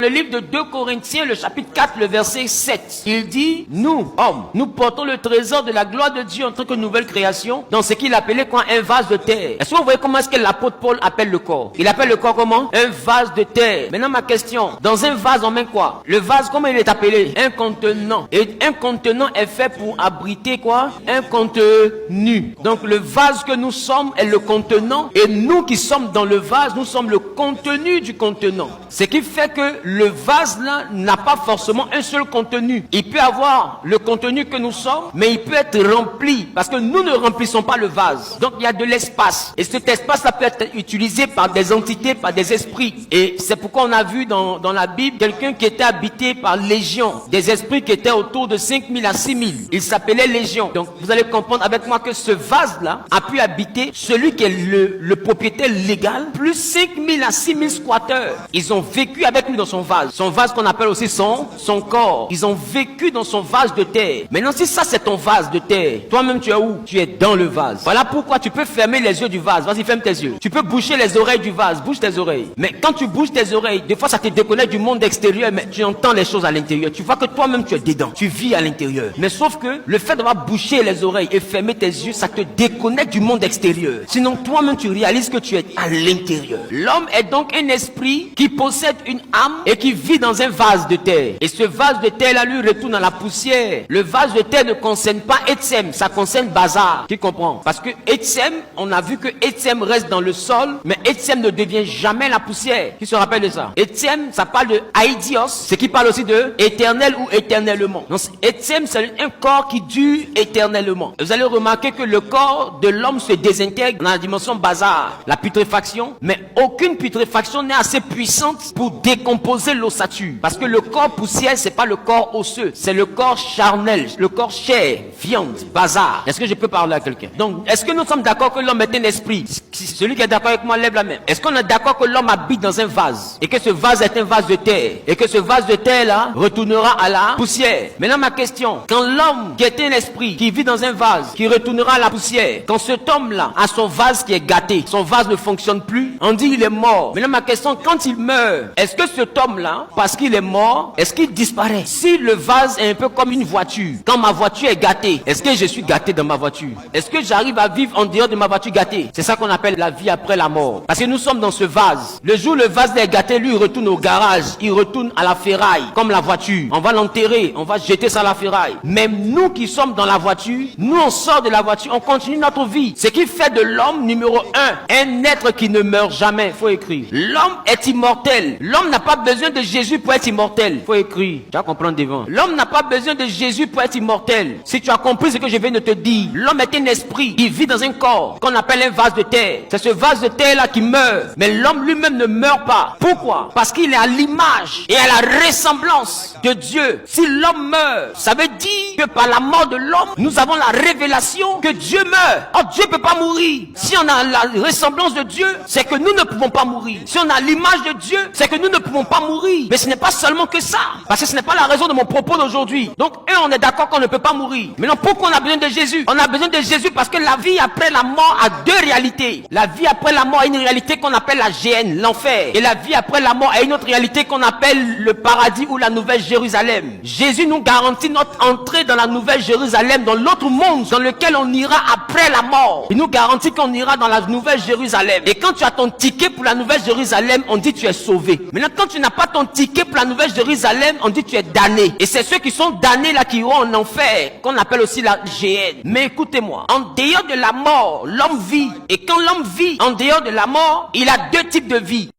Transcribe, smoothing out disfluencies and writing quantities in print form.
Le livre de 2 Corinthiens, le chapitre 4, le verset 7, il dit, nous, hommes, nous portons le trésor de la gloire de Dieu en tant que nouvelle création, dans ce qu'il appelait quoi, un vase de terre. Est-ce que vous voyez comment est-ce que l'apôtre Paul appelle le corps? Il appelle le corps comment? Un vase de terre. Maintenant ma question, dans un vase on met quoi? Le vase, comment il est appelé? Un contenant. Et un contenant est fait pour abriter quoi? Un contenu. Donc le vase que nous sommes est le contenant, et nous qui sommes dans le vase, nous sommes le contenu du contenant. Ce qui fait que le vase là n'a pas forcément un seul contenu. Il peut avoir le contenu que nous sommes, mais il peut être rempli, parce que nous ne remplissons pas le vase. Donc il y a de l'espace. Et cet espace là peut être utilisé par des entités, par des esprits. Et c'est pourquoi on a vu dans la Bible quelqu'un qui était habité par légion. Des esprits qui étaient autour de 5000 à 6000. Il s'appelait légion. Donc vous allez comprendre avec moi que ce vase là a pu habiter celui qui est le propriétaire légal, plus 5000 à 6000 squatteurs. Ils ont vécu avec lui dans son vase. Son vase qu'on appelle aussi son corps. Ils ont vécu dans son vase de terre. Maintenant, si ça c'est ton vase de terre, toi-même tu es où? Tu es dans le vase. Voilà pourquoi tu peux fermer les yeux du vase. Vas-y, ferme tes yeux. Tu peux boucher les oreilles du vase. Bouge tes oreilles. Mais quand tu bouges tes oreilles, des fois ça te déconnecte du monde extérieur, mais tu entends les choses à l'intérieur. Tu vois que toi-même tu es dedans. Tu vis à l'intérieur. Mais sauf que le fait d'avoir bouché les oreilles et fermer tes yeux, ça te déconnecte du monde extérieur. Sinon, toi-même tu réalises que tu es à l'intérieur. L'homme est donc un esprit qui possède une âme et qui vit dans un vase de terre. Et ce vase de terre là lui retourne dans la poussière. Le vase de terre ne concerne pas Etsem, ça concerne Bazar. Tu comprends? Parce que Etsem, on a vu que Etsem reste dans le sol, mais Etsem ne devient jamais la poussière. Qui se rappelle de ça? Etsem, ça parle de Aidios, ce qui parle aussi de éternel ou éternellement. Donc Etsem, c'est un corps qui dure éternellement. Vous allez remarquer que le corps de l'homme se désintègre dans la dimension Bazar, la putréfaction, mais aucune putréfaction n'est assez puissante pour décomposer l'ossature. Parce que le corps poussière, c'est pas le corps osseux, c'est le corps charnel, le corps chair, viande, bazar. Est-ce que je peux parler à quelqu'un? Donc, est-ce que nous sommes d'accord que l'homme est un esprit? Celui qui est d'accord avec moi, lève la main. Est-ce qu'on est d'accord que l'homme habite dans un vase? Et que ce vase est un vase de terre? Et que ce vase de terre là retournera à la poussière? Maintenant ma question, quand l'homme qui est un esprit, qui vit dans un vase, qui retournera à la poussière, quand cet homme là a son vase qui est gâté, son vase ne fonctionne plus, on dit il est mort. Maintenant ma question, quand il meurt, est-ce que cet homme là, parce qu'il est mort, est-ce qu'il disparaît? Si le vase est un peu comme une voiture, quand ma voiture est gâtée, est-ce que je suis gâté dans ma voiture? Est-ce que j'arrive à vivre en dehors de ma voiture gâtée? C'est ça qu'on appelle la vie après la mort. Parce que nous sommes dans ce vase. Le jour où le vase est gâté, lui il retourne au garage, il retourne à la ferraille, comme la voiture. On va l'enterrer, on va jeter ça à la ferraille. Même nous qui sommes dans la voiture, nous on sort de la voiture, on continue notre vie. Ce qui fait de l'homme numéro 1 être qui ne meurt jamais. Faut écrire. L'homme est immortel. L'homme n'a pas besoin de Jésus pour être immortel. Faut écrire. Tu vas comprendre devant. L'homme n'a pas besoin de Jésus pour être immortel. Si tu as compris ce que je viens de te dire, l'homme est un esprit. Il vit dans un corps qu'on appelle un vase de terre. C'est ce vase de terre là qui meurt. Mais l'homme lui-même ne meurt pas. Pourquoi? Parce qu'il est à l'image et à la ressemblance de Dieu. Si l'homme meurt, ça veut dire que par la mort de l'homme, nous avons la révélation que Dieu meurt. Oh, Dieu peut pas mourir. Si on a la ressemblance de Dieu, c'est que nous ne pouvons pas mourir. Si on a l'image de Dieu, c'est que nous ne pouvons pas mourir. Mais ce n'est pas seulement que ça. Parce que ce n'est pas la raison de mon propos d'aujourd'hui. Donc, on est d'accord qu'on ne peut pas mourir. Maintenant, pourquoi on a besoin de Jésus? On a besoin de Jésus parce que la vie après la mort a deux réalités. La vie après la mort a une réalité qu'on appelle la géhenne, l'enfer. Et la vie après la mort a une autre réalité qu'on appelle le paradis ou la nouvelle Jérusalem. Jésus nous garantit notre entrée dans la nouvelle Jérusalem, dans l'autre monde dans lequel on ira après la mort. Il nous garantit qu'on ira dans la nouvelle Jérusalem. Et quand tu as ton ticket pour la nouvelle Jérusalem, on dit tu es sauvé. Maintenant, quand tu n'as pas ton ticket pour la nouvelle Jérusalem, on dit tu es damné. Et c'est ceux qui sont damnés là qui iront en enfer, qu'on appelle aussi la géhenne. Mais écoutez-moi, en dehors de la mort, l'homme vit. Et quand l'homme vit en dehors de la mort, il a deux types de vie.